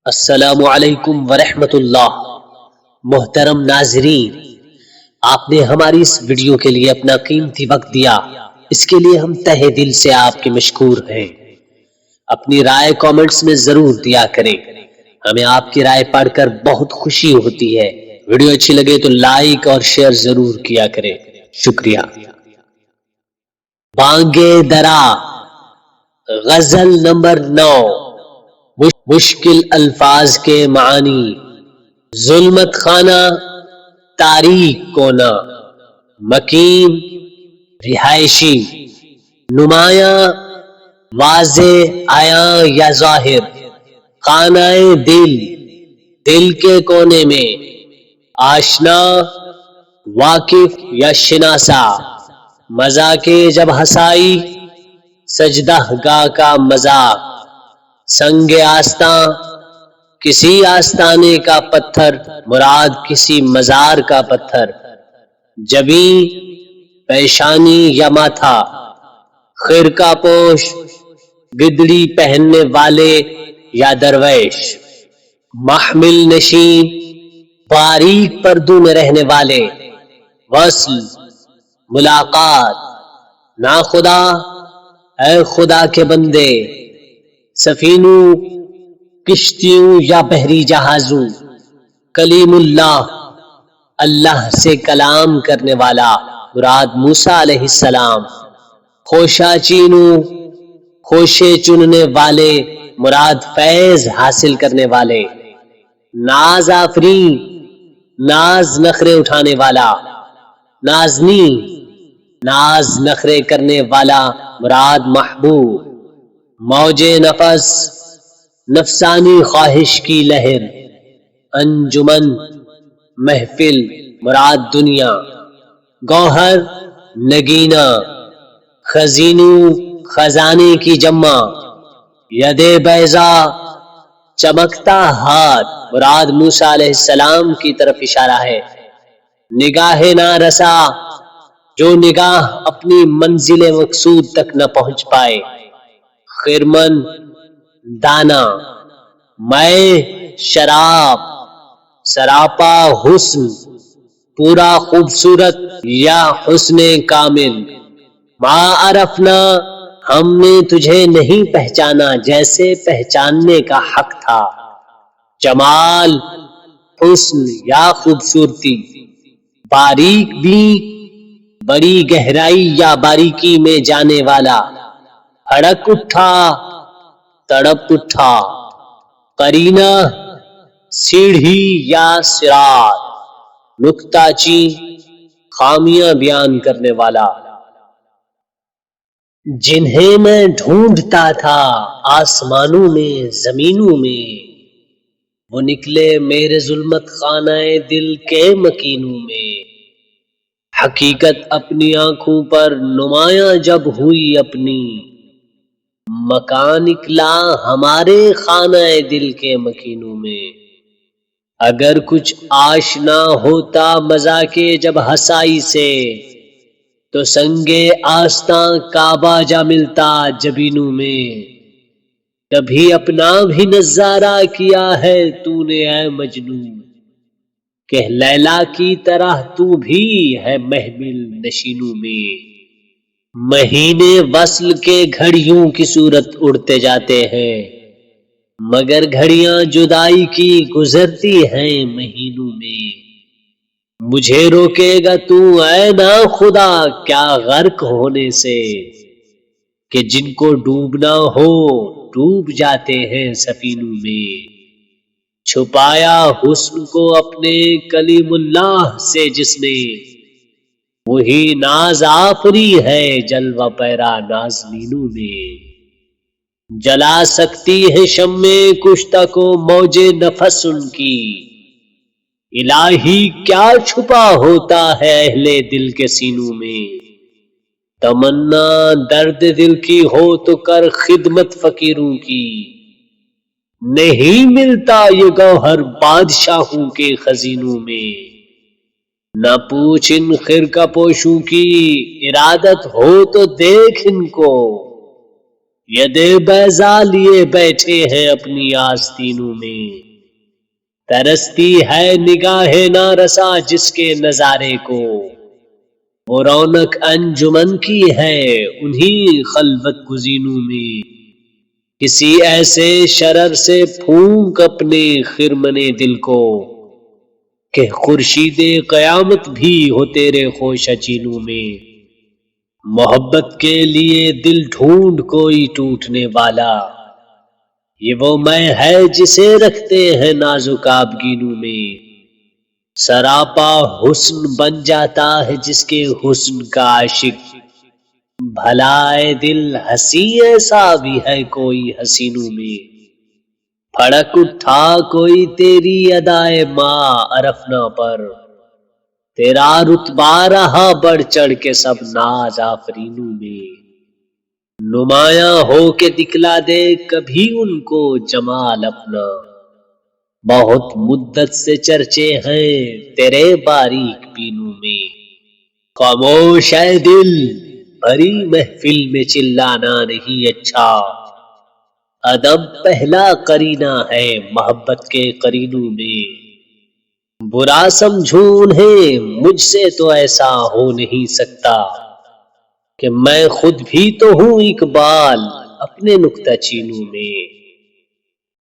السلام علیکم ورحمۃ اللہ۔ محترم ناظرین، آپ نے ہماری اس ویڈیو کے لیے اپنا قیمتی وقت دیا، اس کے لیے ہم تہہ دل سے آپ کے مشکور ہیں۔ اپنی رائے کامنٹس میں ضرور دیا کریں، ہمیں آپ کی رائے پڑھ کر بہت خوشی ہوتی ہے۔ ویڈیو اچھی لگے تو لائک اور شیئر ضرور کیا کریں، شکریہ۔ بانگے درا، غزل نمبر 9۔ مشکل الفاظ کے معنی: ظلمت خانہ، تاریک کونا، مکین، رہائشی، نمایاں، واضح، عیاں یا ظاہر، خانہ دل، دل کے کونے میں، آشنا، واقف یا شناسا، مذاق جب ہسائی، سجدہ گاہ کا مذاق، سنگ آستاں، کسی آستانے کا پتھر، مراد کسی مزار کا پتھر، جبیں، پیشانی یا ماتھا، خرقہ پوش، گدڑی پہننے والے یا درویش، محمل نشین، باریک پردوں میں رہنے والے، وصل، ملاقات، ناخدا، اے خدا کے بندے، سفینوں، کشتیوں یا بحری جہازوں، کلیم اللہ، اللہ سے کلام کرنے والا، مراد موسیٰ علیہ السلام، خوشہ چینوں، خوشے چننے والے، مراد فیض حاصل کرنے والے، ناز آفریں، ناز نخرے اٹھانے والا، نازنی، ناز نخرے کرنے والا، مراد محبوب، موج نفس، نفسانی خواہش کی لہر، انجمن، محفل، مراد دنیا، گوہر، نگینہ، خزینوں، خزانے کی جمع، ید بیضا، چمکتا ہاتھ، مراد موسیٰ علیہ السلام کی طرف اشارہ ہے، نگاہ نارسا، جو نگاہ اپنی منزل مقصود تک نہ پہنچ پائے، خرمن، دانا، میں، شراب، سراپا حسن، پورا خوبصورت یا حسن کامل، ما عرفنا، ہم نے تجھے نہیں پہچانا جیسے پہچاننے کا حق تھا، جمال، حسن یا خوبصورتی، باریک بھی، بڑی گہرائی یا باریکی میں جانے والا، ہڑک اٹھا، تڑپ اٹھا، قرینہ، سیڑھی یا صراط، نکتہ چین، خامیاں بیان کرنے والا، جنہیں میں ڈھونڈتا تھا آسمانوں میں، زمینوں میں، وہ نکلے میرے ظلمت خانہ دل کے مکینوں میں، حقیقت اپنی آنکھوں پر نمایاں جب ہوئی اپنی، مکان نکلا ہمارے خانہ دل کے مکینوں میں، اگر کچھ آشنا ہوتا مذاق جب ہسائی سے، تو سنگ آستاں کعبہ جا ملتا جبینوں میں، کبھی اپنا بھی نظارہ کیا ہے تو نے اے مجنوں، کہ لیلا کی طرح تو بھی ہے محمل نشینوں میں، مہینے وصل کے گھڑیوں کی صورت اڑتے جاتے ہیں، مگر گھڑیاں جدائی کی گزرتی ہیں مہینوں میں، مجھے روکے گا تو اے نا خدا کیا غرق ہونے سے، کہ جن کو ڈوبنا ہو ڈوب جاتے ہیں سفینوں میں، چھپایا حسن کو اپنے کلیم اللہ سے جس نے، وہی ناز آفری ہے جلوہ پیرا نازنینوں میں، جلا سکتی ہے شمع کشتہ کو موج نفس ان کی، الہی کیا چھپا ہوتا ہے اہل دل کے سینوں میں، تمنا درد دل کی ہو تو کر خدمت فقیروں کی، نہیں ملتا یہ گوہر بادشاہوں کے خزینوں میں، نہ پوچھ ان خرقہ پوشوں کی، ارادت ہو تو دیکھ ان کو، یہ دے بیضا لیے بیٹھے ہیں اپنی آستینوں میں، ترستی ہے نگاہ نارسا جس کے نظارے کو، وہ رونق انجمن کی ہے انہی خلوت گزینوں میں۔ کسی ایسے شرر سے پھونک اپنے خرمن دل کو، کہ خورشید قیامت بھی ہو تیرے خوش چینوں میں۔ محبت کے لیے دل ڈھونڈ کوئی ٹوٹنے والا، یہ وہ میں ہے جسے رکھتے ہیں نازک آبگینوں میں۔ سراپا حسن بن جاتا ہے جس کے حسن کا عاشق، بھلا اے دل ہنسی ایسا بھی ہے کوئی حسینوں میں۔ پھڑک اٹھا کوئی تیری ادائے ماں عرفنا پر، تیرا رتبہ رہا بڑھ چڑھ کے سب ناز آفرینوں میں۔ نمایاں ہو کے دکھلا دے کبھی ان کو جمال اپنا، بہت مدت سے چرچے ہیں تیرے باریک بینوں میں۔ خاموش اے دل، بھری محفل میں چلانا نہیں اچھا، ادب پہلا قرینہ ہے محبت کے قرینوں میں۔ برا سمجھوں انہیں مجھ سے تو ایسا ہو نہیں سکتا، کہ میں خود بھی تو ہوں اقبال اپنے نکتہ چینوں میں۔